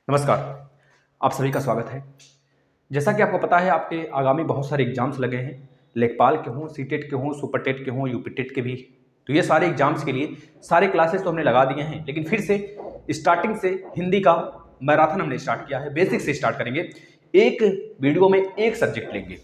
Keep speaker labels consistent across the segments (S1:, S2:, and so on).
S1: नमस्कार, आप सभी का स्वागत है। जैसा कि आपको पता है आपके आगामी बहुत सारे एग्जाम्स लगे हैं, लेखपाल के हों, सीटेट के हों, सुपर टेट के हों, यूपी टेट के भी। तो ये सारे एग्जाम्स के लिए सारे क्लासेस तो हमने लगा दिए हैं, लेकिन फिर से स्टार्टिंग से हिंदी का मैराथन हमने स्टार्ट किया है। बेसिक से स्टार्ट करेंगे, एक वीडियो में एक सब्जेक्ट लेंगे।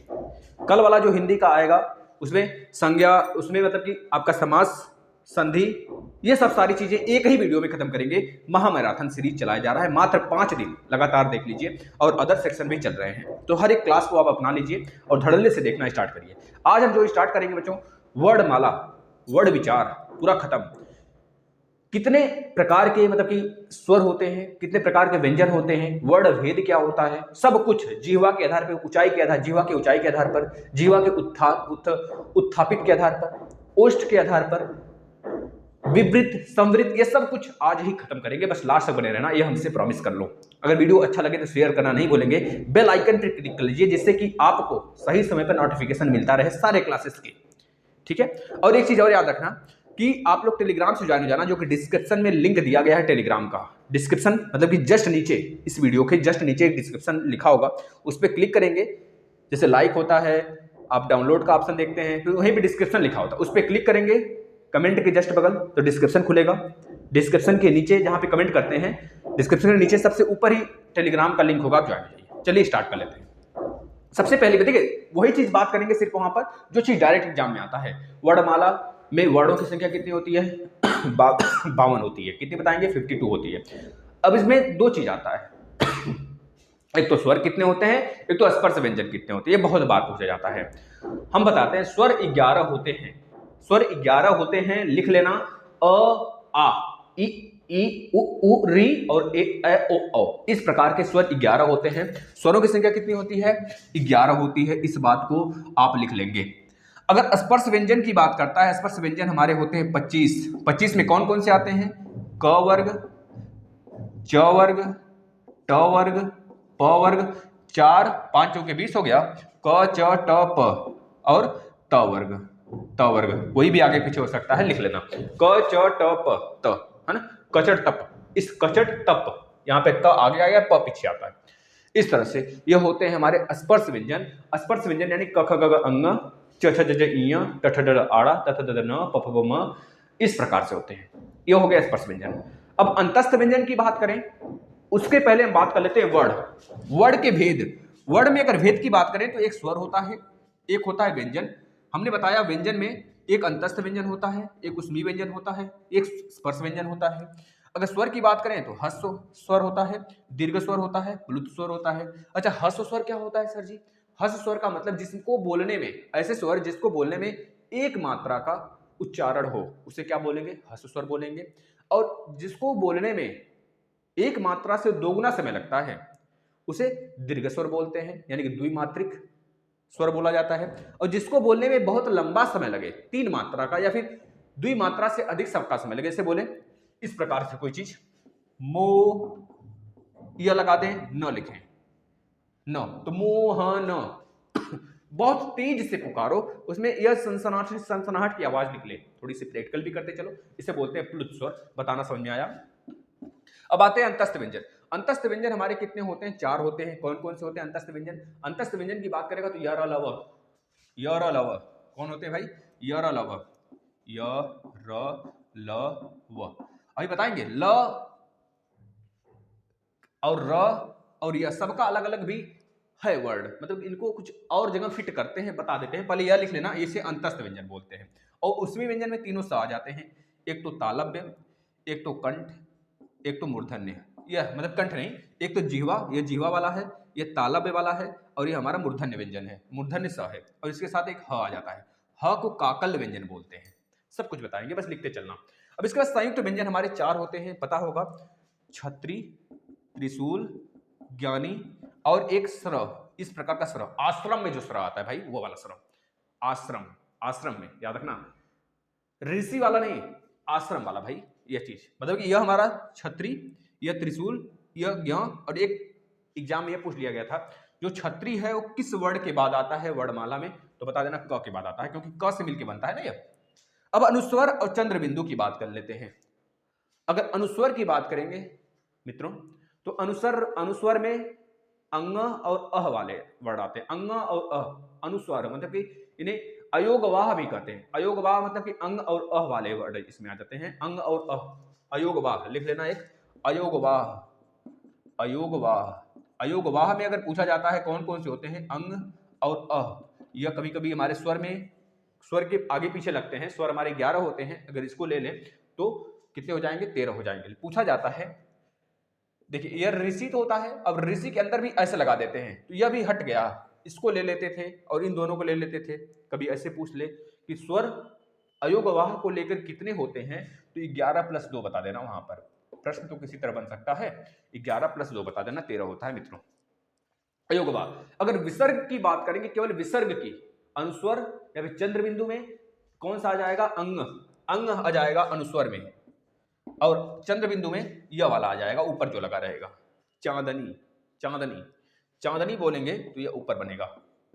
S1: कल वाला जो हिंदी का आएगा उसमें संज्ञा, उसमें मतलब कि आपका समास, संधि, ये सब सारी चीजें एक ही वीडियो में खत्म करेंगे। महामैराथन सीरीज चलाया जा रहा है, मात्र 5 दिन लगातार देख लीजिए, और अदर सेक्शन भी चल रहे हैं। तो हर एक क्लास को आप अपना लीजिए और धड़ल्ले से देखना स्टार्ट करिए। आज हम जो स्टार्ट करेंगे बच्चों, वर्णमाला, वर्ड विचार पूरा खत्म। कितने प्रकार के मतलब कि स्वर होते हैं, कितने प्रकार के व्यंजन होते हैं, वर्ण भेद क्या होता है, सब कुछ जीवा के आधार पर, ऊंचाई के आधार, जीवा के ऊंचाई के आधार पर, जीवा के उत्थापित के आधार पर, ओष्ठ के आधार पर, विवृत, संवृत, ये सब कुछ आज ही खत्म करेंगे। बस लास्ट तक बने रहना, ये हमसे प्रॉमिस कर लो। अगर वीडियो अच्छा लगे तो शेयर करना नहीं भूलेंगे, बेल आइकन पर क्लिक कर लीजिए जिससे कि आपको सही समय पर नोटिफिकेशन मिलता रहे सारे क्लासेस के। ठीक है। और एक चीज और याद रखना कि आप लोग टेलीग्राम से ज्वाइन हो जाना, जो कि डिस्क्रिप्शन में लिंक दिया गया है टेलीग्राम का। डिस्क्रिप्शन मतलब कि जस्ट नीचे, इस वीडियो के जस्ट नीचे एक डिस्क्रिप्शन लिखा होगा, उस पर क्लिक करेंगे। जैसे लाइक होता है, आप डाउनलोड का ऑप्शन देखते हैं, फिर वहीं पे डिस्क्रिप्शन लिखा होता है, उस पर क्लिक करेंगे। कमेंट के जस्ट बगल तो डिस्क्रिप्शन खुलेगा। डिस्क्रिप्शन के नीचे जहां पे कमेंट करते हैं, डिस्क्रिप्शन के नीचे सबसे ऊपर ही टेलीग्राम का लिंक होगा, आप ज्वाइन हो जाइए। चलिए स्टार्ट कर लेते हैं। सबसे पहले देखिए, वही चीज बात करेंगे सिर्फ वहां पर जो चीज डायरेक्ट एग्जाम में आता है। वर्णमाला में वर्णों की संख्या कितनी होती है? 52 होती है। कितनी बताएंगे? 52 होती है। अब इसमें दो चीज आता है, एक तो स्वर कितने होते हैं, एक तो स्पर्श व्यंजन कितने होते हैं। ये बहुत बार पूछा जाता है। हम बताते हैं, स्वर 11 होते हैं। स्वर 11 होते हैं, लिख लेना। अ, आ, इ, उ, री और ए, ओ, औ। इस प्रकार के स्वर 11 होते हैं। स्वरों की संख्या कितनी होती है? 11 होती है। इस बात को आप लिख लेंगे। अगर स्पर्श व्यंजन की बात करता है, स्पर्श व्यंजन हमारे होते हैं 25। 25 में कौन कौन से आते हैं? क वर्ग, च वर्ग, ट वर्ग, प वर्ग, 4 5 चौके 20 हो गया। क च ट प और त वर्ग, त वर्ग कोई भी आगे पीछे हो सकता है, लिख लेना। क च ट प त, है ना। कचट तप, इस कचट तप, यहाँ पे त आगे आ गया, प पीछे आता है। इस तरह से ये होते हैं हमारे स्पर्श व्यंजन। स्पर्श व्यंजन यानी क ख ग घ अंग, च छ ज झ ञ, ट ठ ड ढ आड़ा, त थ द ध न, प फ ब म, इस प्रकार से होते हैं। ये हो गया स्पर्श व्यंजन। अब अंतस्थ व्यंजन की बात करें, उसके पहले हम बात कर लेते हैं वर्ण। वर्ण के भेद। वर्ण में अगर भेद की बात करें तो एक स्वर होता है, एक होता है व्यंजन। हमने बताया व्यंजन में एक अंतस्थ व्यंजन होता है, एक उसमी व्यंजन होता है, एक स्पर्श व्यंजन होता है। अगर स्वर की बात करें तो ह्रस्व स्वर होता है, दीर्घ स्वर होता है, प्लुत स्वर होता है। अच्छा, ह्रस्व स्वर क्या होता है सर जी? ह्रस्व स्वर का मतलब जिसको बोलने में, ऐसे स्वर जिसको बोलने में एक मात्रा का उच्चारण हो, उसे क्या बोलेंगे? ह्रस्व स्वर बोलेंगे। और जिसको बोलने में एक मात्रा से दोगुना समय लगता है उसे दीर्घ स्वर बोलते हैं, यानी कि द्विमात्रिक स्वर बोला जाता है। और जिसको बोलने में बहुत लंबा समय लगे, 3 मात्रा का या फिर द्विमात्रा से अधिक सबका समय लगे, जैसे बोले इस प्रकार से कोई चीज, मो, यह लगा दें, न लिखें, न, तो मोहन, बहुत तेज से पुकारो, उसमें यह सनसनाहट की आवाज निकले। थोड़ी सी प्रैक्टिकल भी करते चलो, इसे बोलते हैं प्लुत स्वर। बताना समझ में आया? अब आते हैं अंतस्थ व्यंजन। अंतस्थ व्यंजन हमारे कितने होते हैं? 4 होते हैं। कौन कौन से होते हैं अंतस्थ व्यंजन? अंतस्थ व्यंजन की बात करेगा तो य र ल व, य र ल व कौन होते हैं भाई? य र ल व, य र ल व। अभी बताएंगे ल और र और यह सबका अलग अलग भी है वर्ड, मतलब इनको कुछ और जगह फिट करते हैं, बता देते हैं। पहले यह लिख लेना, इसे अंतस्थ व्यंजन बोलते हैं। और उसमें व्यंजन में तीनों सा आ जाते हैं, एक तो तालव्य, एक तो कंठ, एक तो मूर्धन्य। यह मतलब कंठ नहीं, एक तो जिह्वा, ये जिह्वा वाला है, ये तालव्य वाला है, और ये हमारा मूर्धन्य व्यंजन है, मूर्धन्य स है। और इसके साथ एक ह आ जाता है, ह को काकल व्यंजन बोलते हैं। सब कुछ बताएंगे, बस लिखते चलना। अब इसके बाद संयुक्त व्यंजन हमारे 4 होते हैं, पता होगा। छत्री, त्रिशूल, ज्ञानी और एक स्रव। इस प्रकार का स्रव, आश्रम में जो स्रव आता है भाई, वो वाला स्रव। आश्रम, आश्रम में याद रखना, ऋषि वाला नहीं, आश्रम वाला भाई। यह चीज मतलब कि यह हमारा छत्री, यह त्रिशूल, यह ज्ञान। और एक एग्जाम में यह पूछ लिया गया था, जो छत्री है वो किस वर्ण के बाद आता है वर्णमाला में? तो बता देना क के बाद आता है, क्योंकि क से मिलकर बनता है ना यह। अब अनुस्वर और चंद्र बिंदु की बात कर लेते हैं। अगर अनुस्वर की बात करेंगे मित्रों, तो अनुस्वर में अंग और अह वाले वर्ड आते हैं। अंग और अह, अनुस्वर मतलब कि इन्हें अयोगवाह भी कहते हैं। अयोगवाह मतलब कि अंग और अह वाले वर्ड इसमें आ जाते हैं। अंग और अह, अयोगवाह लिख लेना एक, अयोगवाह। अयोगवाह, अयोगवाह में अगर पूछा जाता है कौन कौन से होते हैं, अंग और अह। यह कभी कभी हमारे स्वर में, स्वर के आगे पीछे लगते हैं। स्वर हमारे 11 होते हैं, अगर इसको ले लें तो कितने हो जाएंगे, 13 हो जाएंगे। पूछा जाता है, देखिए यह ऋषि तो होता है, अब ऋषि के अंदर भी ऐसे लगा देते हैं, तो यह भी हट गया। इसको ले लेते थे और इन दोनों को ले लेते थे। कभी ऐसे पूछ ले कि स्वर अयोगवाह को लेकर कितने होते हैं, तो 11 + 2 बता देना। वहां पर प्रश्न तो किसी तरह बन सकता है, 11 + 2 बता देना, 13 होता है मित्रों अयोगवाह। अगर विसर्ग की बात करेंगे, केवल विसर्ग की, अनुस्वर या फिर चंद्र बिंदु में कौन सा आ जाएगा, अंग। अंग आ जाएगा अनुस्वर में, और चंद्र बिंदु में यह वाला आ जाएगा ऊपर जो लगा रहेगा, चांदनी। चांदनी, चांदनी बोलेंगे तो यह ऊपर बनेगा,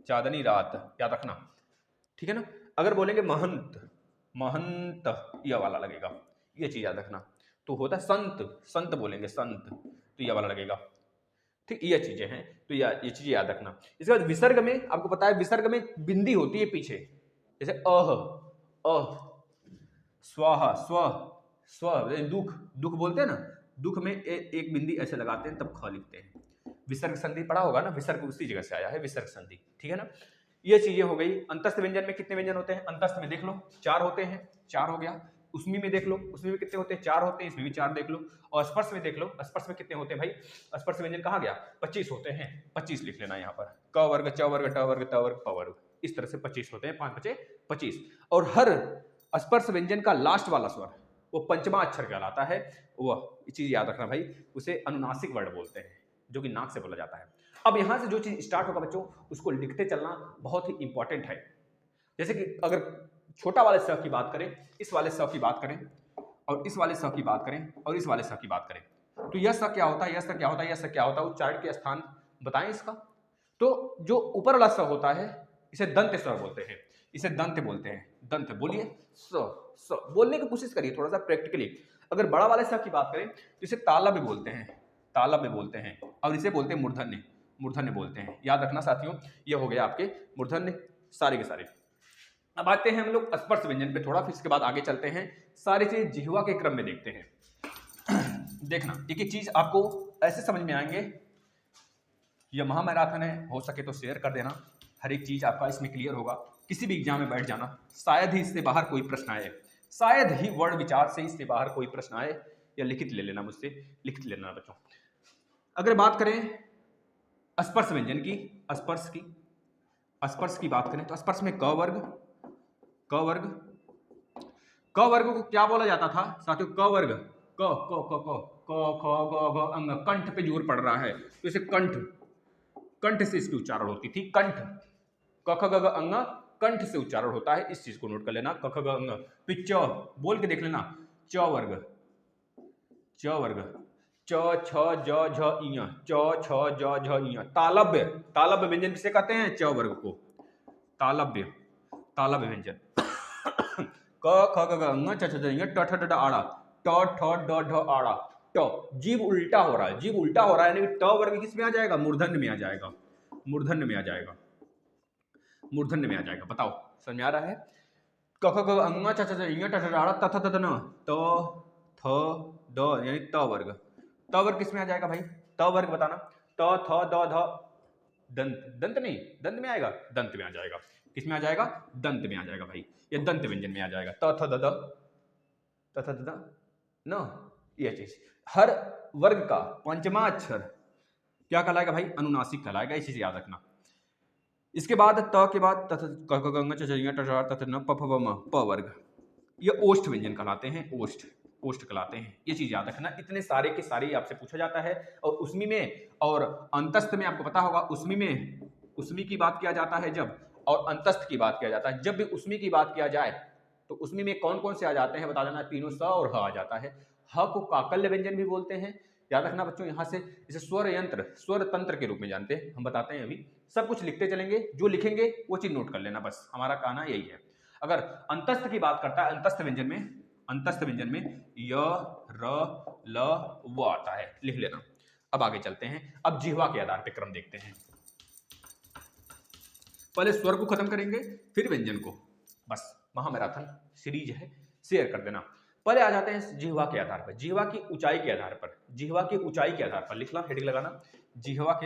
S1: चांदनी रात, याद रखना, ठीक है ना। अगर बोलेंगे महंत, महंत, यह वाला लगेगा, यह चीज याद रखना। तो होता है संत, संत बोलेंगे संत, तो यह वाला लगेगा, ठीक। ये चीजें हैं, तो ये चीजें याद रखना। इसके बाद विसर्ग में आपको पता है, विसर्ग में बिंदी होती है पीछे, जैसे अह, अह, स्वाहा, स्व, स्व, दुख, दुख बोलते हैं ना, दुख में एक बिंदी ऐसे लगाते हैं तब ख लिखते हैं। विसर्ग संधि पढ़ा होगा ना, विसर्ग उसी जगह से आया है, विसर्ग संधि, ठीक है ना। ये चीजें हो गई। अंतस्थ व्यंजन में कितने व्यंजन होते हैं, अंतस्थ में देख लो 4 होते हैं, 4 हो गया। उसमी में देख लो, उसमें भी कितने होते हैं, 4 होते हैं, इसमें भी 4 देख लो। और स्पर्श में देख लो, स्पर्श में कितने होते हैं भाई, स्पर्श व्यंजन कहाँ गया, 25 होते हैं, 25 लिख लेना यहाँ पर, क वर्ग, च वर्ग, ट वर्ग, त वर्ग, प वर्ग, इस तरह से 25 होते हैं, 5 × 5 = 25। और हर स्पर्श व्यंजन का लास्ट वाला स्वर वो पंचमा अक्षर कहलाता है। वह चीज याद रखना भाई, उसे अनुनासिक वर्ड बोलते हैं, जो कि नाक से बोला जाता है। अब यहां से जो चीज स्टार्ट होगा बच्चों, उसको लिखते चलना बहुत ही इंपॉर्टेंट है। जैसे कि अगर छोटा वाले स की बात करें, इस वाले स की बात करें, और इस वाले स की बात करें, और इस वाले स की बात करें, तो यह स क्या होता है, यह स क्या होता है, यह स क्या होता है, उच्चारण के स्थान बताएं इसका। तो जो ऊपर वाला स होता है इसे दंत स्वर बोलते हैं, इसे दंत बोलते हैं, दंत। बोलिए स बोलने की कोशिश करिए थोड़ा सा प्रैक्टिकली। अगर बड़ा वाले स की बात करें तो इसे तालव्य बोलते हैं, तालव्य बोलते हैं, और इसे बोलते हैं मूर्धन्य, मूर्धन्य बोलते हैं। याद रखना साथियों, ये हो गया आपके मूर्धन्य सारे के सारे। अब आते हैं हम लोग स्पर्श व्यंजन पे थोड़ा, फिर इसके बाद आगे चलते हैं, सारी चीज जिह्वा के क्रम में देखते हैं। देखना एक एक चीज आपको ऐसे समझ में आएंगे। यह महामैराथन है, हो सके तो शेयर कर देना, हर एक चीज आपका इसमें क्लियर होगा। किसी भी एग्जाम में बैठ जाना, शायद ही इससे बाहर कोई प्रश्न आए, शायद ही वर्ड विचार से इससे बाहर कोई प्रश्न आए, या लिखित ले लेना मुझसे, लिखित ले लेना बच्चों। अगर बात करें स्पर्श व्यंजन की, स्पर्श की बात करें तो स्पर्श में क वर्ग, क वर्ग, क वर्ग को क्या बोला जाता था साथियों, क वर्ग, क क क क क ख ग घ अंग, कंठ पे जोर पड़ रहा है तो इसे कंठ, कंठ से इसकी उच्चारण होती थी, कंठ, क ख ग घ अंग कंठ से उच्चारण होता है, इस चीज को नोट कर लेना, क ख ग अंग। फिर च बोल के देख लेना, च वर्ग, च वर्ग, च छ ज झ इय, च छ ज झ इय। तालव्य, तालव्य व्यंजन किसे कहते हैं, च वर्ग को, तालव्य, तालव्य व्यंजन। क ख ग घ अंग च छ ज इय, ट ठ ड ढ आड़ा, ट ठ ड ढ आड़ा, ट, जीभ उल्टा हो रहा है, जीभ उल्टा हो रहा है, यानी ट वर्ग किस में आ जाएगा, मूर्धन्य में आ जाएगा, मूर्धन्य में आ जाएगा, मूर्धन्य में आ जाएगा। बताओ समझ में आ रहा है। क ख ग अंग च छ ज इय, ट ठ ड आड़ा, त थ द न, त थ द, यानी त वर्ग, त वर्ग किस में आ जाएगा भाई, त वर्ग बताना, त थ द ध, दंत, दंत नहीं, दंत में आएगा, दंत में आ जाएगा, किस में आ जाएगा, दंत में आ जाएगा भाई, ये दंत व्यंजन में आ जाएगा। त थ द द, त थ द द न, ये चीज। हर वर्ग का पंचमा अक्षर क्या कहलाएगा भाई, अनुनासिक कहलाएगा, इस चीज याद रखना। इसके बाद त के बाद तथ, क ख ग घ च छ ज ट ठ न, प फ ब म, प वर्ग, ये ओष्ठ व्यंजन कहलाते हैं, ओष्ठ, ओष्ठ कहलाते हैं, ये चीज याद रखना। इतने सारे के सारे आपसे पूछा जाता है। और उसमी में और अंतस्थ में आपको पता होगा, उसमी में उसमी की बात किया जाता है जब, और अंतस्थ की बात किया जाता है जब भी उसमी की बात किया जाए, तो उसमी में कौन कौन से आ जाते हैं बता देना, तीनों स और ह आ जाता है। ह को काकल्य व्यंजन भी बोलते हैं, याद रखना बच्चों। यहाँ से इसे स्वर यंत्र, स्वर तंत्र के रूप में जानते हैं, हम बताते हैं अभी, सब कुछ लिखते चलेंगे, जो लिखेंगे वो चीज नोट कर लेना, बस हमारा कहना यही है। अगर अंतस्थ की बात करता है, अंतस्थ व्यंजन में, अंतस्थ व्यंजन में य, र, ल, व आता है, लिख लेना। अब आगे चलते हैं, अब जिह्वा के आधार पर क्रम देखते हैं। पहले स्वर को खत्म करेंगे, फिर व्यंजन को। बस महामैराथन सीरीज है, शेयर कर देना। पहले आ जाते हैं जिह्वा के आधार पर, जिह्वा की ऊंचाई के आधार पर, जिह्वा की ऊंचाई के आधार पर लिख ला, हेडिंग लगाना, जिह्वा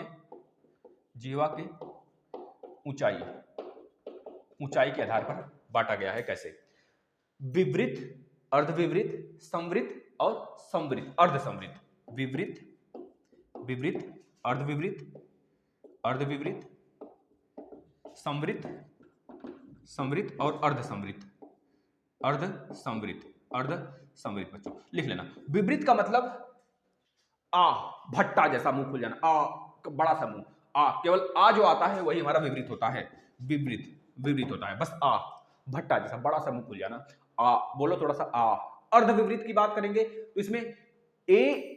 S1: के ऊंचाई, ऊंचाई के आधार पर बांटा गया है। कैसे? विवृत, अर्धविवृत, संवृत और संवृत, अर्धसंवृत। विवृत, विवृत, अर्धविवृत, अर्धविवृत, संवृत, संवृत और अर्धसंवृत, अर्धसंवृत, अर्धसंवृत। बच्चों लिख लेना। विवृत का मतलब आ, भट्टा जैसा मुंह खुल जाना, आ बड़ा सा मुंह, आ, केवल आ जो आता है वही हमारा विवृत होता है, विवृत, विवृत होता है, बस आ, भट्टा जैसा बड़ा सा मुंह खुल जाना, आ बोलो थोड़ा सा आ। अर्धविवृत की बात करेंगे तो इसमें ए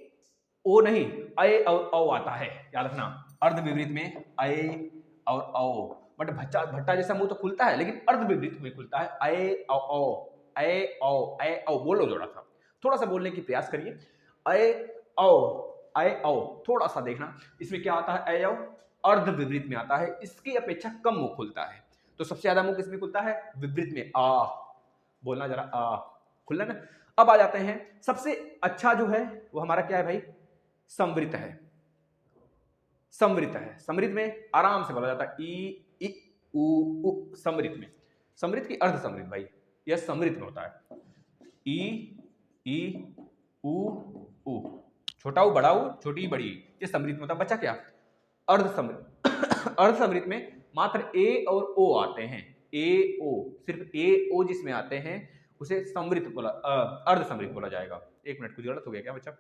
S1: ओ नहीं, अय और औ आता है, याद रखना। अर्धविवृत में अय और औ, बट भट्टा जैसा मुंह तो खुलता है, लेकिन अर्धविवृत में खुलता है अय औ औ, अय औ, अय औ। बोलो थोड़ा सा बोलने की प्रयास करिए। अय औ, अय औ, थोड़ा सा देखना इसमें क्या आता है, अय औ अर्धविवृत में आता है, इसकी अपेक्षा कम मुंह खुलता है। तो सबसे ज्यादा मुंह किसमें खुलता है? विवृत में। आ बोलना जरा, आ खुलना ना। अब आ जाते हैं, सबसे अच्छा जो है वो हमारा क्या है भाई? संवृत है, संवृत है। संवृत में आराम से बोला जाता है, ई इ उ उ, संवृत में। संवृत की अर्ध संवृत भाई, यह संवृत में होता है। ई उ उ, छोटा उ बड़ा उ, छोटी बड़ी, ये संवृत में होता है। बच्चा क्या? अर्ध संवृत। अर्ध संवृत में मात्र ए और ओ आते हैं, ए ओ, सिर्फ ए ओ जिसमें आते हैं उसे संवृत बोला, अर्ध संवृत बोला जाएगा। एक मिनट, कुछ गलत हो गया क्या बच्चा?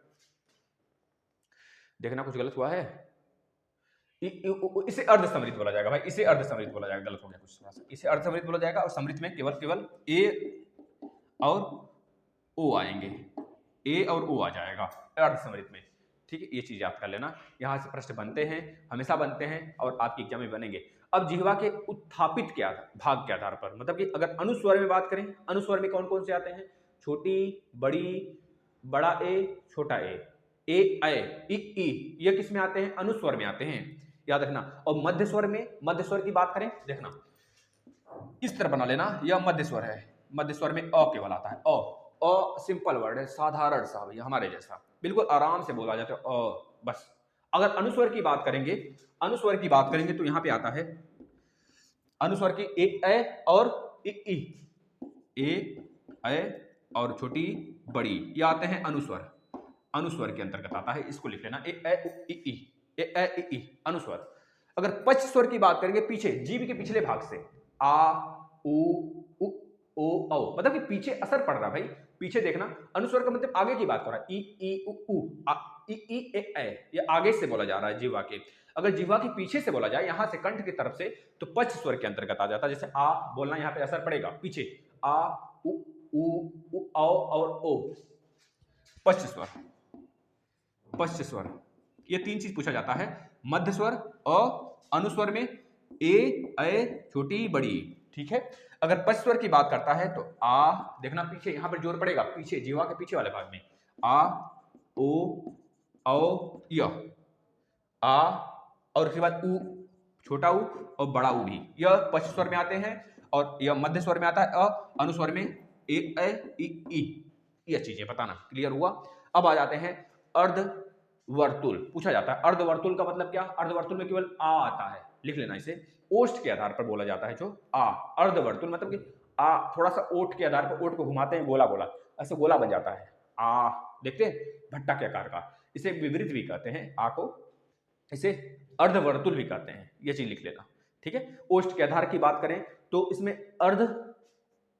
S1: देखना कुछ गलत हुआ है। इसे अर्धसमृत बोला जाएगा भाई, इसे अर्धसमृत बोला जाएगा। गलत हो गया कुछ थोड़ा सा, इसे अर्धसमृत बोला जाएगा। और समृत में केवल ए और ओ आएंगे, ए और ओ आ जाएगा अर्धसमृत में। ठीक है, ये चीज याद कर लेना। यहाँ से प्रश्न बनते हैं, हमेशा बनते हैं और आपके एग्जाम में बनेंगे। अब जिह्वा के उत्थापित के भाग के आधार पर, मतलब कि अगर अनुस्वर में बात करें, अनुस्वर में कौन कौन से आते हैं? छोटी, बड़ी, बड़ा ए, छोटा ए, ई, ये किस में आते हैं? अनुस्वर में आते हैं, याद रखना। और मध्य स्वर में, मध्य स्वर की बात करें, देखना इस तरह बना लेना, यह मध्य स्वर है। मध्य स्वर में अ केवल आता है, अ सिंपल वर्ड है, साधारण सा, भैया हमारे जैसा, बिल्कुल आराम से बोला जाता है अ, बस। अगर अनुस्वर की बात करेंगे, अनुस्वर की बात करेंगे तो यहां पे आता है अनुस्वर की एक ए और एक ई, ए और छोटी बड़ी, ये आते हैं अनुस्वर, अनुस्वर के अंतर्गत आता है। इसको लिख लेना, ए अनुस्वर। अगर पश्च स्वर की बात करेंगे, पीछे जीभ के पिछले भाग से, आ उ ओ औ, मतलब कि पीछे असर पड़ रहा भाई, पीछे देखना। अनुस्वर का मतलब आगे की बात कर रहा है, ई उ आ, ई ए, ये आगे से बोला जा रहा है जिह्वा के। अगर जिह्वा के पीछे से बोला जाए, यहां से कंठ की तरफ से, तो पश्च स्वर के अंतर्गत आ जाता है। जैसे आ बोलना, यहां पे असर पड़ेगा पीछे, आ उ औ और ओ, पश्च स्वर, पश्च स्वर। ये तीन चीज पूछा जाता है। मध्य स्वर, अ, अनुस्वर में ए छोटी बड़ी, ठीक है। अगर पश्च स्वर की बात करता है तो आ, देखना पीछे, यहां पर जोर पड़ेगा पीछे, जीवा के पीछे वाले भाग में, आ ओ औ य, आ और उसके बाद उ, छोटा उ और बड़ा उ भी, यह पश्च स्वर में आते हैं। और यह मध्य स्वर में आता है अ, अनुस्वर में ई। यह चीजें बताना, क्लियर हुआ। अब आ जाते हैं अर्धवर्तुल, पूछा जाता है अर्धवर्तुल का मतलब क्या? अर्धवर्तुल में केवल आ आता है, लिख लेना इसे। ओष्ठ के आधार पर बोला जाता है जो आ, अर्धवर्तुल मतलब कि आ, थोड़ा सा ओठ के आधार पर, ओठ को घुमाते हैं, गोला गोला, ऐसे गोला बन जाता है आ, देखते हैं भट्टा के आकार का। इसे विवृत भी कहते हैं आ को, इसे अर्धवर्तुल भी कहते हैं, ये चीज लिख लेना, ठीक है। ओष्ठ के आधार की बात करें तो इसमें अर्ध,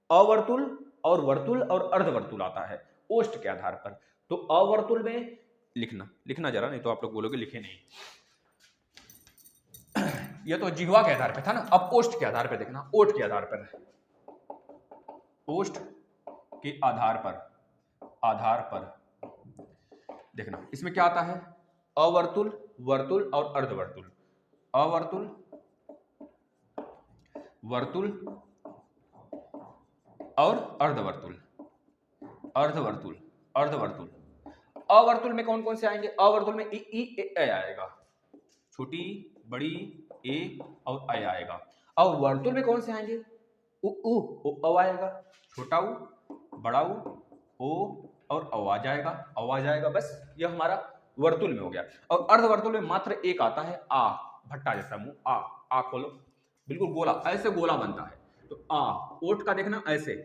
S1: अवर्तुल और वर्तुल और अर्धवर्तुल आता है ओष्ठ के आधार पर। तो अवर्तुल में लिखना जरा, नहीं तो आप लोग बोलोगे लिखे नहीं। यह तो जिह्वा के आधार पर था ना, अब ओष्ठ के आधार पर देखना, ओठ के आधार पर, ओष्ठ के आधार पर देखना, इसमें क्या आता है? अवर्तुल, वर्तुल और अर्धवर्तुल, अवर्तुल, वर्तुल और अर्धवर्तुल, अर्धवर्तुल, अर्धवर्तुल। अवर्तुल में कौन कौन से आएंगे? अवर्तुल में ई ई ए आएगा, छोटी बड़ी ए और ए आएगा। और वर्तुल में कौन से आएंगे? उ ओ आएगा, छोटा उ बड़ा ओ और आ जाएगा, आ जाएगा। बस यह हमारा वर्तुल में हो गया। और अर्धवर्तुल में मात्र एक आता है आ, भट्टा जैसा मुंह, आ खोलो, बिल्कुल गोला, ऐसे गोला बनता है। तो आ, ओठ का देखना ऐसे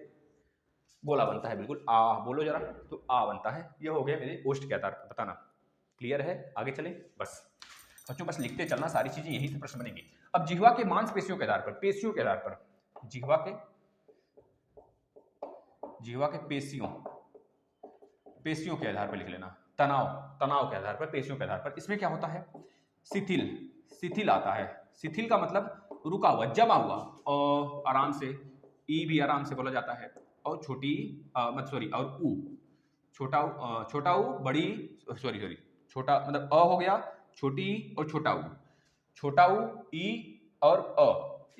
S1: गोला बनता है, बिल्कुल आ बोलो जरा, तो आ बनता है। ये हो गया मेरे ओष्ठ के आधार पर, बताना क्लियर है? आगे चले। बस बच्चों बस लिखते चलना, सारी चीजें यहीं से प्रश्न बनेंगी। अब जिह्वा के मांसपेशियों के आधार पर, पेशियों के आधार पर, जिह्वा के पेशियों के आधार पर लिख लेना। तनाव के आधार पर, पेशियों के आधार पर। इसमें क्या होता है? शिथिल आता है। शिथिल का मतलब रुका हुआ, जमा हुआ, और आराम से, ई भी आराम से बोला जाता है। और छोटी और ऊ, छोटा ऊ बड़ी, छोटा मतलब अ हो गया, छोटी और छोटा ऊ ई और अ,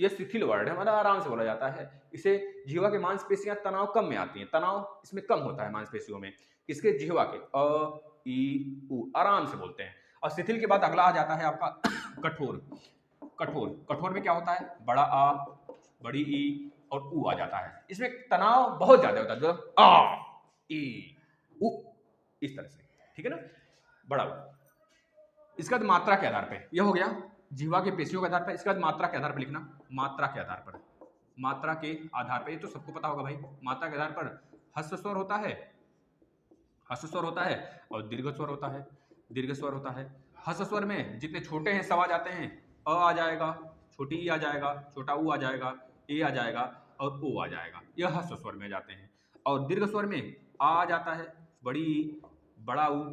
S1: ये शिथिल वर्ड है, मतलब आराम से बोला जाता है। इसे जिह्वा के मांसपेशियां तनाव कम में आती हैं, तनाव इसमें कम होता है मांसपेशियों में। इसके जिह्वा के अ ई उ आराम से बोलते हैं। और शिथिल के बाद अगला आ जाता है आपका कठोर में क्या होता है? बड़ा आ, बड़ी ई और ऊ आ जाता है। इसमें तनाव बहुत ज्यादा होता है, जो आ ई उ इस तरह से, ठीक है ना, बड़ा ऊ। इसका मात्रा के आधार पे यह हो गया जिह्वा के पेशियों के आधार पर। इसके बाद मात्रा के आधार पर लिखना, मात्रा के आधार पर, ये तो सबको पता होगा भाई। मात्रा के आधार पर ह्रस्व स्वर होता है और दीर्घ स्वर होता है। ह्रस्व स्वर में जितने छोटे हैं सब आ जाते हैं, अ आ जाएगा, छोटी ई आ जाएगा, छोटा ऊ आ जाएगा, ए आ जाएगा और ओ आ जाएगा, यह ह्रस्व स्वर में जाते हैं। और दीर्घ स्वर में आ जाता है, बड़ी ई, बड़ा ऊ,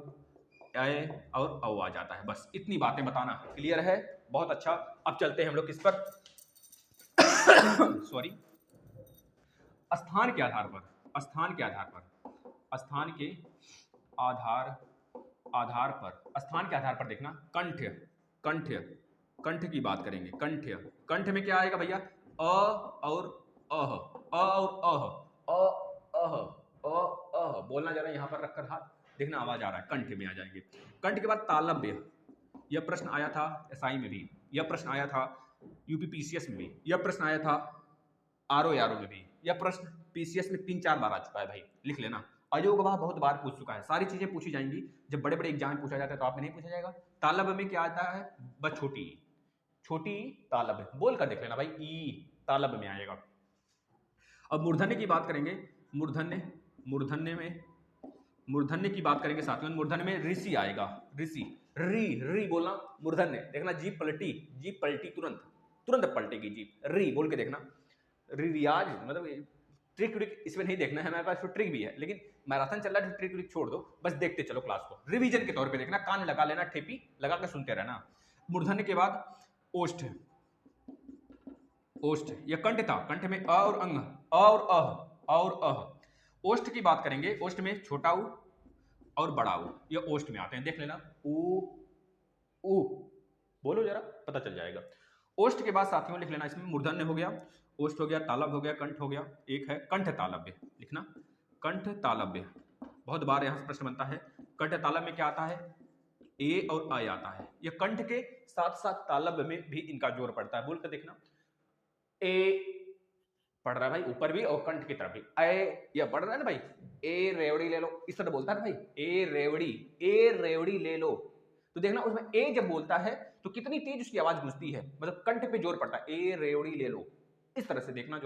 S1: ए और औ आ जाता है। बस इतनी बातें बताना, क्लियर है? बहुत अच्छा। अब चलते हैं हम लोग किस पर सॉरी, स्थान के आधार पर स्थान के आधार पर देखना, कंठ की बात करेंगे। कंठ में क्या आएगा भैया? अ और अह, बोलना जरा, यहां पर रखकर हाथ देखना, आवाज आ रहा है, कंठ में आ जाएंगे। कंठ के बाद तालव्य, यह प्रश्न आया था एसआई में भी, यह प्रश्न आया था यूपीपीसीएस में भी, यह प्रश्न आया था आरओ में भी, यह प्रश्न पीसीएस में 3-4 बार आ चुका है भाई, लिख लेना। अयोगवाह बहुत बार पूछ चुका है, सारी चीजें पूछी जाएंगी। जब बड़े बड़े एग्जाम में पूछा जाता है तो आप में नहीं पूछा जाएगा। तालव्य में क्या आता है? बस छोटी तालव्य, बोल कर देख लेना भाई, ई तालव्य में आएगा। अब मूर्धन्य की बात करेंगे। मूर्धन्य की बात करेंगे साथियों। मूर्धन्य में ऋषि आएगा, री बोलना। मूर्धन्य देखना, जीभ पलटी, तुरंत पलटेगी जीभ, री बोल के देखना। रियाज मतलब ट्रिक इसमें नहीं देखना है, हमारे पास ट्रिक भी है, लेकिन मैराथन चल रहा है तो ट्रिक छोड़ दो, बस देखते चलो क्लास को, रिवीजन के तौर पे देखना, कान लगा लेना, ठेपी लगा कर सुनते रहना। मूर्धन्य के बाद ओष्ठ, यह कंठ था, कंठ में अ और अंग, और अह। ओष्ठ की बात करेंगे। ओष्ठ में छोटा ऊ और बड़ा ऊ, यह ओष्ठ में आते हैं, देख लेना, ऊ बोलो जरा, पता चल जाएगा। ओष्ठ के बाद साथियों लिख लेना, इसमें मूर्धन्य हो गया, ओष्ठ हो गया, तालव्य हो गया, कंठ हो गया, एक है कंठ तालव्य, लिखना कंठ तालव्य। बहुत बार यहां से प्रश्न बनता है, कंठ तालव्य में क्या आता है? ए और आ आता है। यह कंठ के साथ साथ तालव्य में भी इनका जोर पड़ता है, बोलकर देखना, ए पढ़ रहा है भाई ऊपर भी और कंठ की तरफ भी, ए यह पढ़ रहा है ना भाई, ए रेवड़ी ले लो, इस तरह बोलता है ना भाई, ए रेवड़ी ले लो। तो देखना उसमें ए जब बोलता है तो कितनी तेज उसकी आवाज गूंजती है, मतलब कंठ पे जोर पड़ता है, ए रेवड़ी ले लो। इस तरह से देखना,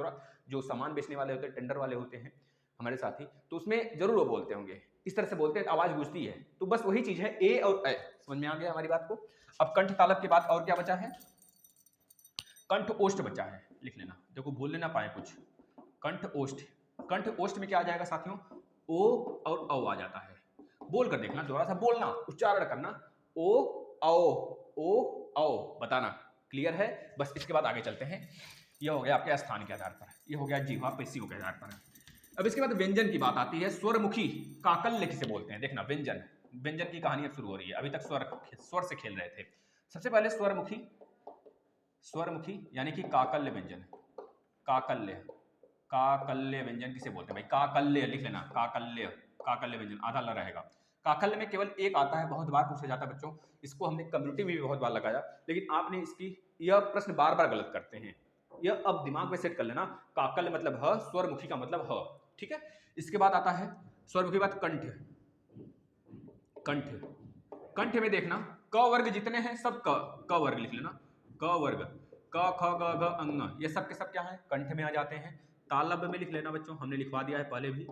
S1: जो सामान बेचने वाले होते हैं, टेंडर वाले होते हैं हमारे साथी, तो उसमें जरूर वो बोलते होंगे, इस तरह से बोलते हैं, आवाज गूंजती है। तो बस वही चीज है, ए और ए। समझ में आ गया हमारी बात को? अब कंठ तालव्य के बाद और क्या बचा है? कंठ ओष्ठ बचा है, लिख लेना, देखो भूलने ना पाए कुछ। कंठ ओष्ठ में क्या आ जाएगा साथियों? ओ और औ आ जाता है, बोल कर देखना, थोड़ा सा बोलना, उच्चारण करना, ओ औ बताना, क्लियर है? बस इसके बाद आगे चलते हैं। यह हो गया आपके स्थान के आधार पर, यह हो गया जिह्वा पेशियों के आधार पर। अब इसके बाद व्यंजन की बात आती है। स्वरमुखी काकल्य किसे बोलते हैं? देखना, व्यंजन की कहानी अब शुरू हो रही है, अभी तक स्वर से खेल रहे थे। सबसे पहले स्वरमुखी यानी कि काकल्य व्यंजन, काकल्य व्यंजन किसे बोलते हैं भाई? काकल्य लिख लेना, काकल्य व्यंजन, आधा ल रहेगा। काकल्य में केवल एक आता है, बहुत बार पूछा जाता है बच्चों, इसको हमने कम्युनिटी में भी बहुत बार लगाया, लेकिन आपने इसकी यह प्रश्न बार बार गलत करते हैं। यह अब दिमाग में सेट कर लेना, काकल्य मतलब ह, स्वरमुखी का मतलब ह, ठीक है। इसके बाद आता है स्वरमुखी के बाद कंठ। कंठ, कंठ में देखना क वर्ग जितने हैं सब क वर्ग लिख लेना, क वर्ग, क ख ग घ अंग, ये सब के सब क्या है, कंठ में आ जाते हैं। तालव्य में लिख लेना बच्चों, हमने लिखवा दिया है पहले भी,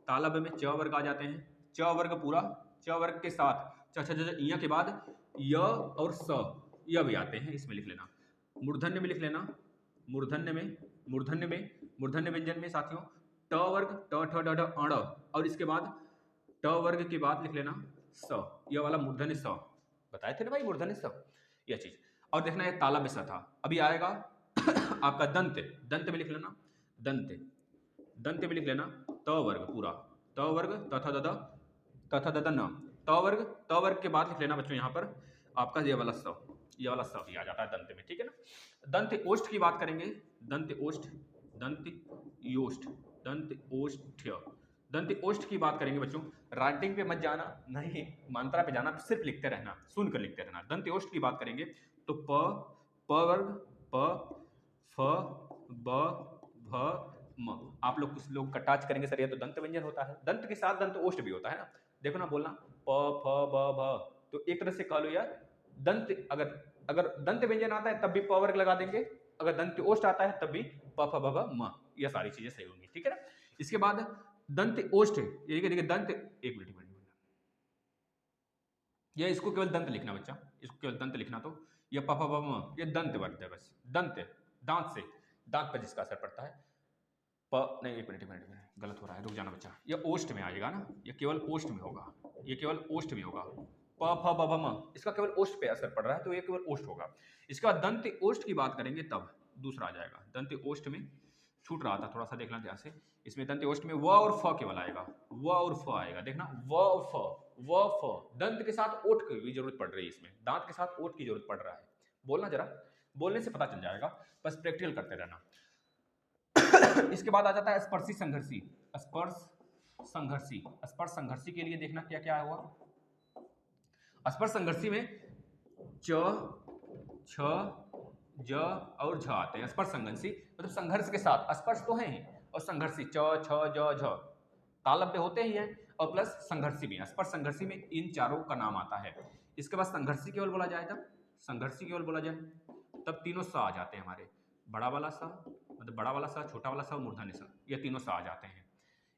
S1: तालव्य में च वर्ग आ जाते हैं, च वर्ग पूरा, च वर्ग के साथ च छ ज इ के बाद य और स, यह भी आते हैं, इसमें लिख लेना। मूर्धन्य में लिख लेना, मूर्धन्य में, मूर्धन्य में, मूर्धन्य व्यंजन में साथियों ट वर्ग, ट ठ ड ढ अण, और इसके बाद ट वर्ग के बाद लिख लेना स, यह वाला मूर्धन्य स, बताए थे ना भाई मूर्धन्य स, यह चीज। और देखना ये तालव्य स था, अभी आएगा आपका दंत, दंत में लिख लेना, दंत, दंत में लिख लेना त वर्ग पूरा, त वर्ग तथा दद, तथा दद न, त वर्ग, त वर्ग के बाद लिख लेना बच्चों यहाँ पर आपका ये वाला स, ये वाला स भी आ जाता है दंत में, ठीक है ना। दंत ओष्ठ की बात करेंगे, दंत ओष्ठ, दंत योष्ठ, दंत ओष्ठ्य, दंत ओष्ठ की बात करेंगे बच्चों, राइटिंग पे मत जाना, नहीं मात्रा पे जाना, सिर्फ लिखते रहना, सुनकर लिखते रहना। दंत ओष्ठ की बात करेंगे तो प, प वर्ग, प, फ, ब, भ, म। आप लोग कुछ लोग कटाच करेंगे सर ये तो दंत व्यंजन होता है, दंत के साथ दंत ओष्ठ भी होता है ना, देखो ना बोलना प फ ब भ, तो एक तरह से कह लो यार दंत, अगर अगर दंत व्यंजन आता है तब भी प वर्ग लगा देंगे, अगर दंत ओष्ठ आता है तब भी प फ ब भ म, यह सारी चीजें सही होंगी, ठीक है ना। इसके बाद दंत ओष्ठ, ये देखिए दंत, एक मिनट, ये इसको केवल दंत लिखना बच्चा, इसको केवल दंत लिखना, तो ये प फ ब म, ये दंत वर्ग है बस, दंत, दांत से, दांत पर जिसका असर पड़ता है। नहीं एक मिनट, एक मिनट, गलत हो रहा है, रुक जाना बच्चा, ये ओष्ठ में आएगा ना, ये केवल ओष्ठ में होगा, ये केवल ओष्ठ में होगा, प फ ब भ म, इसका केवल ओष्ठ पे असर पड़ रहा है तो ये केवल ओष्ठ होगा। इसके बाद दंत ओष्ठ की बात करेंगे तब दूसरा आ जाएगा, दंत ओष्ठ में छूट रहा था थोड़ा सा, देखना ध्यान से, इसमें दंत ओष्ठ में व और फ केवल आएगा, व और फ आएगा, देखना व और फ, व फ, दंत के साथ ओठ की भी जरूरत पड़ रही है, इसमें दांत के साथ ओठ की जरूरत पड़ रहा है, बोलना जरा, बोलने से पता चल जाएगा, बस प्रैक्टिकल करते रहना। इसके बाद आ जाता है स्पर्शी संघर्षी, स्पर्श संघर्षी, स्पर्श संघर्षी के लिए देखना क्या क्या हुआ, स्पर्श संघर्षी में च, छ, ज और झ आते हैं, स्पर्श संघर्षी मतलब संघर्ष के साथ, स्पर्श तो है ही और संघर्षी च छ ज झ तालव्य होते ही हैं और प्लस संघर्षी भी है, स्पर्श संघर्षी में इन चारों का नाम आता है। इसके बाद संघर्षी केवल बोला जाए तब, संघर्षी केवल बोला जाए तब तीनों सा आ जाते हैं हमारे, बड़ा वाला सा मतलब बड़ा वाला सा, छोटा वाला सा और मूर्धन्य सा, ये तीनों सा आ जाते हैं।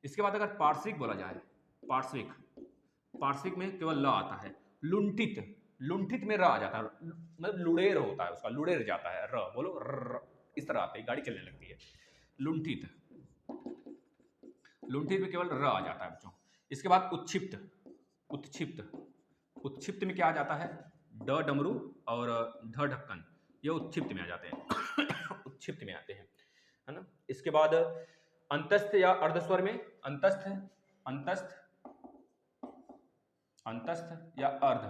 S1: इसके बाद अगर पार्श्विक बोला जाए, पार्श्विक, पार्श्विक में केवल ल आता है, लुंठित, लुंठित में र आ जाता है, मतलब लुड़ेर होता है उसका, लुड़ेर जाता है, र बोलो र, इस तरह आता है, गाड़ी चलने लगती है, लुंठित, लुंठित में केवल र आ जाता है बच्चों। इसके बाद उत्क्षिप्त, उत्क्षिप्त, उत्क्षिप्त में क्या आ जाता है, ड डमरू और ढ ढक्कन, ये उत्क्षिप्त में आ जाते हैं उत्क्षिप्त में आते हैं, है ना। इसके बाद अंतस्थ या अर्धस्वर में, अंतस्थ, अंतस्थ, अंतस्थ या अर्ध,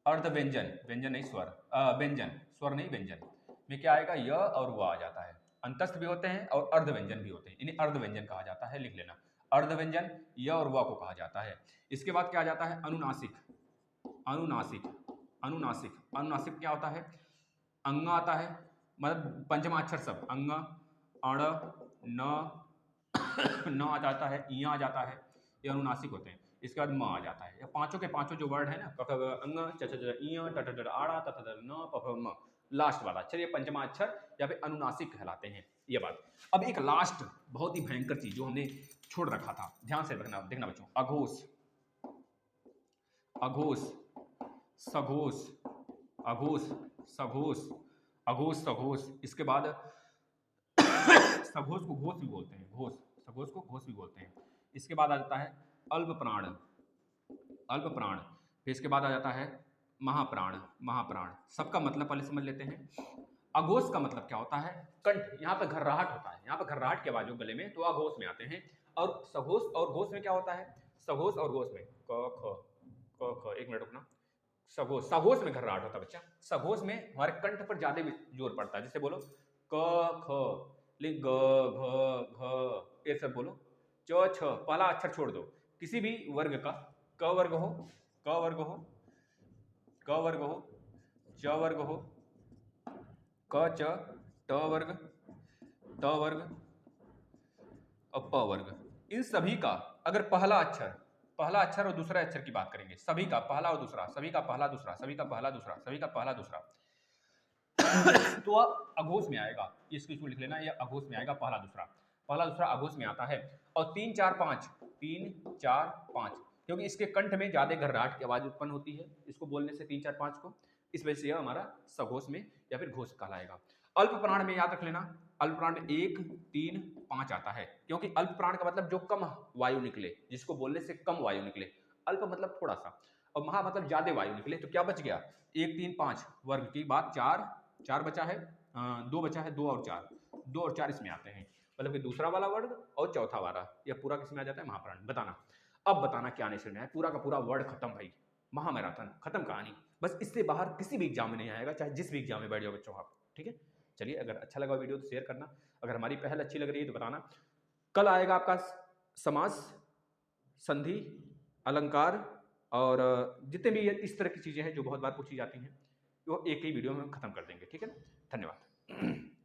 S1: अर्ध व्यंजन, व्यंजन नहीं स्वर, व्यंजन, स्वर नहीं व्यंजन में क्या आएगा, य और व आ जाता है, अंतस्थ भी होते हैं और अर्ध व्यंजन भी होते हैं, इन्हें अर्ध व्यंजन कहा जाता है, लिख लेना, अर्ध व्यंजन य और व को कहा जाता है। इसके बाद क्या आ जाता है, अनुनासिक, अनुनासिक, अनुनासिक, अनुनासिक क्या होता है, अंग आता है, मतलब पंचमाक्षर सब, अंग, अण, न, न आ जाता है, ई आ जाता है, ये अनुनासिक होते हैं। इसके बाद म आ जाता है, ये पांचों के पांचों जो वर्ड है ना, क ख ग अंग, च छ ज इ, ट ठ ड आड़ा, त थ द न, प फ म, लास्ट वाला अक्षर ये पंचमा अक्षर या फिर अनुनासिक कहलाते हैं, ये बात। अब एक लास्ट बहुत ही भयंकर चीज जो हमने छोड़ रखा था, ध्यान से रखना, देखना बच्चों, अघोष, अघोष, सघोष, अघोष, सघोष, अघोष, सघोष। इसके बाद सघोष को घोष भी बोलते हैं, घोष, सघोष को घोष भी बोलते हैं। इसके बाद आ जाता है अल्प प्राण, अल्प प्राण, फिर इसके बाद आ जाता है महाप्राण, महाप्राण। सबका मतलब पहले समझ लेते हैं। अघोष का मतलब क्या होता है, कंठ, यहाँ पे घर्राहट होता है, यहाँ पे घर्राहट के आवाज गले में, तो अघोष में आते हैं। और सघोष और घोष में क्या होता है, सघोष और घोष में क ख, एक मिनट रुकना, सघोष, सघोष में घर्राहट होता है बच्चा, सघोष में हमारे कंठ पर ज्यादा जोर पड़ता है, जैसे बोलो क ख, ग घ घ, ये सब बोलो, च छ, पहला अक्षर छोड़ दो, किसी भी वर्ग का क वर्ग हो, क वर्ग हो, क वर्ग हो, च वर्ग हो, क च, ट वर्ग, त वर्ग और प वर्ग। इन सभी का अगर पहला अक्षर और दूसरा अक्षर की बात करेंगे, सभी का पहला और दूसरा, सभी का पहला दूसरा, सभी का पहला दूसरा, सभी का पहला दूसरा, तो वह अघोष में आएगा। इसको लिख लेना, यह अघोष में आएगा, पहला दूसरा अघोष में आता है। और 3 4 5, 3 4 5, क्योंकि इसके कंठ में ज्यादा घर्राहट की आवाज उत्पन्न होती है इसको बोलने से 3 4 5 को, इस वजह से यह हमारा सघोष में या फिर घोष कहलाएगा। अल्प प्राण में याद रख लेना, अल्प प्राण में 1 3 5 आता है, क्योंकि अल्प प्राण का मतलब जो कम वायु निकले, जिसको बोलने से कम वायु निकले। अल्प मतलब थोड़ा सा, और महा मतलब ज्यादा वायु निकले। तो क्या बच गया, 1 3 5 वर्ग की बात, 4 बचा है, 2 बचा है, 2 और 4, 2 और 4 इसमें आते हैं, मतलब कि दूसरा वाला वर्ग और चौथा वाला, यह पूरा किसमें आ जाता है, महाप्राण। बताना, अब बताना क्या आने से में है, पूरा का पूरा वर्ड खत्म भाई, महामैराथन खत्म कहानी। बस इससे बाहर किसी भी एग्जाम में नहीं आएगा, चाहे जिस भी एग्जाम में बैठ जाओ बच्चों आप, ठीक है। चलिए, अगर अच्छा लगा वीडियो तो शेयर करना, अगर हमारी पहल अच्छी लग रही है तो बताना। कल आएगा आपका समास, संधि, अलंकार और जितने भी इस तरह की चीजें हैं जो बहुत बार पूछी जाती हैं, वो एक ही वीडियो में खत्म कर देंगे, ठीक है ना। धन्यवाद।